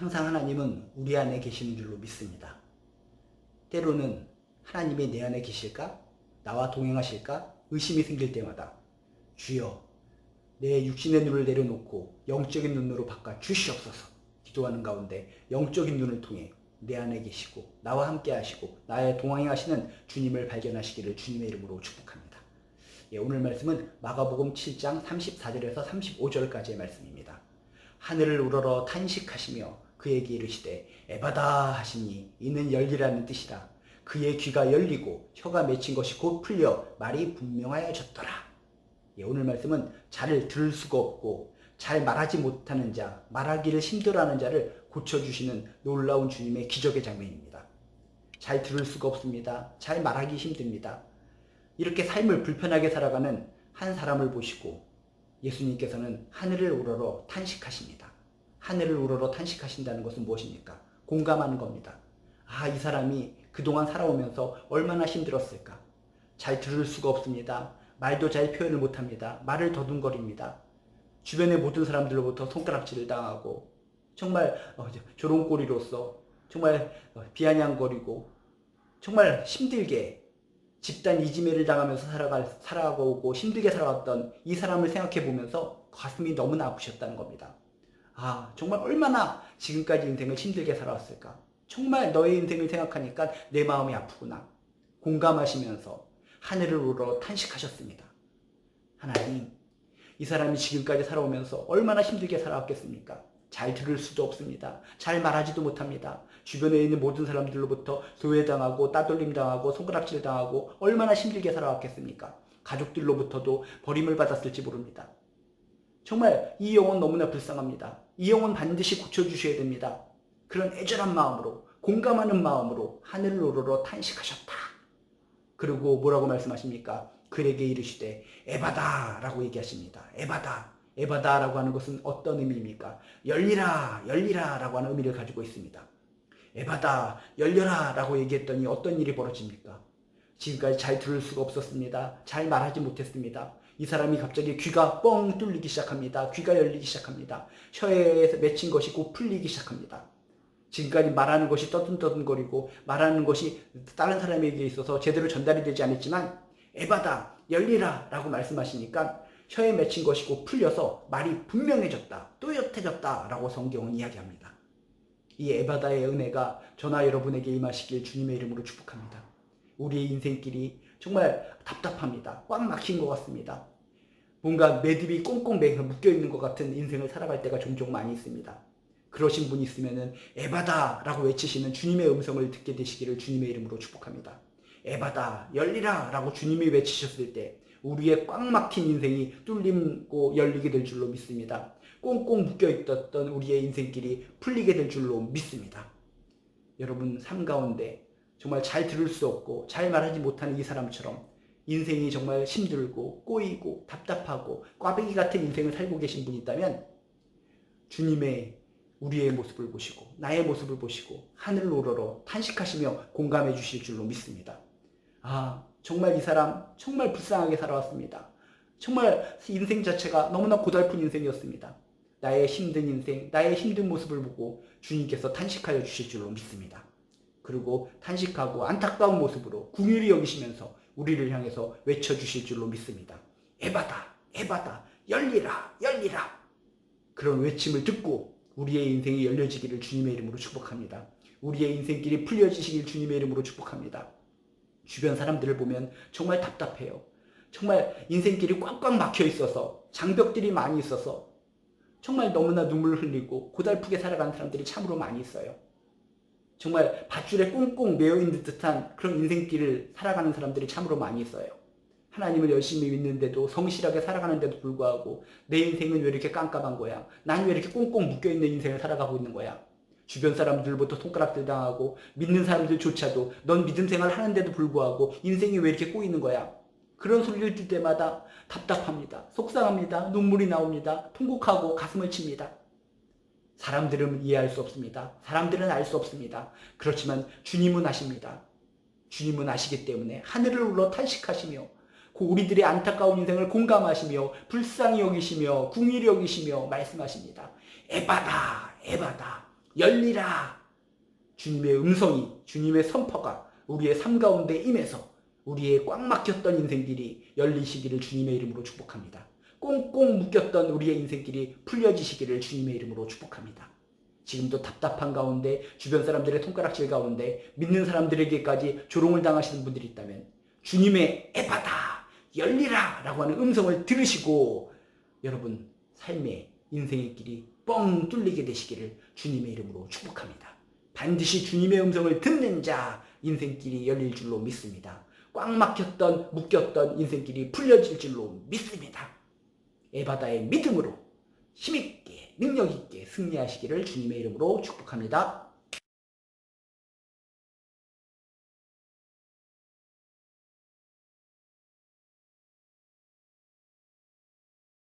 항상 하나님은 우리 안에 계시는 줄로 믿습니다. 때로는 하나님이 내 안에 계실까? 나와 동행하실까? 의심이 생길 때마다 주여 내 육신의 눈을 내려놓고 영적인 눈으로 바꿔 주시옵소서 기도하는 가운데 영적인 눈을 통해 내 안에 계시고 나와 함께 하시고 나의 동행하시는 주님을 발견하시기를 주님의 이름으로 축복합니다. 오늘 말씀은 마가복음 7장 34절에서 35절까지의 말씀입니다. 하늘을 우러러 탄식하시며 그에게 이르시되 에바다 하시니 이는 열리라는 뜻이라. 그의 귀가 열리고 혀가 맺힌 것이 곧 풀려 말이 분명하여졌더라. 오늘 말씀은 잘 들을 수가 없고 잘 말하지 못하는 자, 말하기를 힘들어하는 자를 고쳐주시는 놀라운 주님의 기적의 장면입니다. 잘 들을 수가 없습니다. 잘 말하기 힘듭니다. 이렇게 삶을 불편하게 살아가는 한 사람을 보시고 예수님께서는 하늘을 우러러 탄식하십니다. 하늘을 우러러 탄식하신다는 것은 무엇입니까? 공감하는 겁니다. 이 사람이 그동안 살아오면서 얼마나 힘들었을까? 잘 들을 수가 없습니다. 말도 잘 표현을 못합니다. 말을 더듬거립니다. 주변의 모든 사람들로부터 손가락질을 당하고 정말 조롱꼬리로서 정말 비아냥거리고 정말 힘들게 집단 이지매를 당하면서 살아가고 힘들게 살아왔던 이 사람을 생각해 보면서 가슴이 너무나 아프셨다는 겁니다. 정말 얼마나 지금까지 인생을 힘들게 살아왔을까? 정말 너의 인생을 생각하니까 내 마음이 아프구나. 공감하시면서 하늘을 우러러 탄식하셨습니다. 하나님, 이 사람이 지금까지 살아오면서 얼마나 힘들게 살아왔겠습니까? 잘 들을 수도 없습니다. 잘 말하지도 못합니다. 주변에 있는 모든 사람들로부터 소외당하고 따돌림당하고 손가락질당하고 얼마나 힘들게 살아왔겠습니까? 가족들로부터도 버림을 받았을지 모릅니다. 정말 이 영혼 너무나 불쌍합니다. 이 영혼 반드시 고쳐주셔야 됩니다. 그런 애절한 마음으로 공감하는 마음으로 하늘을 우러러 탄식하셨다. 그리고 뭐라고 말씀하십니까? 그에게 이르시되 에바다 라고 얘기하십니다. 에바다 라고 하는 것은 어떤 의미입니까? 열리라 라고 하는 의미를 가지고 있습니다. 에바다 열려라 라고 얘기했더니 어떤 일이 벌어집니까? 지금까지 잘 들을 수가 없었습니다. 잘 말하지 못했습니다. 이 사람이 갑자기 귀가 뻥 뚫리기 시작합니다. 귀가 열리기 시작합니다. 혀에 맺힌 것이 곧 풀리기 시작합니다. 지금까지 말하는 것이 떠듬떠듬거리고 말하는 것이 다른 사람에게 있어서 제대로 전달이 되지 않았지만 에바다 열리라 라고 말씀하시니까 혀에 맺힌 것이 곧 풀려서 말이 분명해졌다, 또렷해졌다 라고 성경은 이야기합니다. 이 에바다의 은혜가 저나 여러분에게 임하시길 주님의 이름으로 축복합니다. 우리의 인생길이 정말 답답합니다. 꽉 막힌 것 같습니다. 뭔가 매듭이 꽁꽁 묶여있는 것 같은 인생을 살아갈 때가 종종 많이 있습니다. 그러신 분이 있으면 에바다 라고 외치시는 주님의 음성을 듣게 되시기를 주님의 이름으로 축복합니다. 에바다 열리라 라고 주님이 외치셨을 때 우리의 꽉 막힌 인생이 뚫리고 열리게 될 줄로 믿습니다. 꽁꽁 묶여있던 우리의 인생길이 풀리게 될 줄로 믿습니다. 여러분 삶 가운데 정말 잘 들을 수 없고 잘 말하지 못하는 이 사람처럼 인생이 정말 힘들고 꼬이고 답답하고 꽈배기 같은 인생을 살고 계신 분이 있다면 주님의 우리의 모습을 보시고 나의 모습을 보시고 하늘을 우러러 탄식하시며 공감해 주실 줄로 믿습니다. 정말 이 사람 정말 불쌍하게 살아왔습니다. 정말 인생 자체가 너무나 고달픈 인생이었습니다. 나의 힘든 인생, 나의 힘든 모습을 보고 주님께서 탄식하여 주실 줄로 믿습니다. 그리고 탄식하고 안타까운 모습으로 긍휼히 여기시면서 우리를 향해서 외쳐주실 줄로 믿습니다. 에바다 열리라 그런 외침을 듣고 우리의 인생이 열려지기를 주님의 이름으로 축복합니다. 우리의 인생길이 풀려지시길 주님의 이름으로 축복합니다. 주변 사람들을 보면 정말 답답해요. 정말 인생길이 꽉꽉 막혀 있어서 장벽들이 많이 있어서 정말 너무나 눈물을 흘리고 고달프게 살아가는 사람들이 참으로 많이 있어요. 정말 밧줄에 꽁꽁 매여있는 듯한 그런 인생길을 살아가는 사람들이 참으로 많이 있어요. 하나님을 열심히 믿는데도 성실하게 살아가는데도 불구하고 내 인생은 왜 이렇게 깜깜한 거야? 난 왜 이렇게 꽁꽁 묶여있는 인생을 살아가고 있는 거야? 주변 사람들부터 손가락질 당하고 믿는 사람들조차도 넌 믿음 생활 하는데도 불구하고 인생이 왜 이렇게 꼬이는 거야? 그런 소리를 들 때마다 답답합니다. 속상합니다. 눈물이 나옵니다. 통곡하고 가슴을 칩니다. 사람들은 이해할 수 없습니다. 사람들은 알 수 없습니다. 그렇지만 주님은 아십니다. 주님은 아시기 때문에 하늘을 울러 탄식하시며 우리들의 안타까운 인생을 공감하시며 불쌍히 여기시며 긍휼히 여기시며 말씀하십니다. 에바다 열리라. 주님의 음성이, 주님의 선포가 우리의 삶 가운데 임해서 우리의 꽉 막혔던 인생길이 열리시기를 주님의 이름으로 축복합니다. 꽁꽁 묶였던 우리의 인생길이 풀려지시기를 주님의 이름으로 축복합니다. 지금도 답답한 가운데, 주변 사람들의 손가락질 가운데 믿는 사람들에게까지 조롱을 당하시는 분들이 있다면 주님의 에바다 열리라 라고 하는 음성을 들으시고 여러분 삶의 인생의 길이 뻥 뚫리게 되시기를 주님의 이름으로 축복합니다. 반드시 주님의 음성을 듣는 자 인생길이 열릴 줄로 믿습니다. 꽉 막혔던 묶였던 인생길이 풀려질 줄로 믿습니다. 에바다의 믿음으로 힘있게 능력있게 승리하시기를 주님의 이름으로 축복합니다.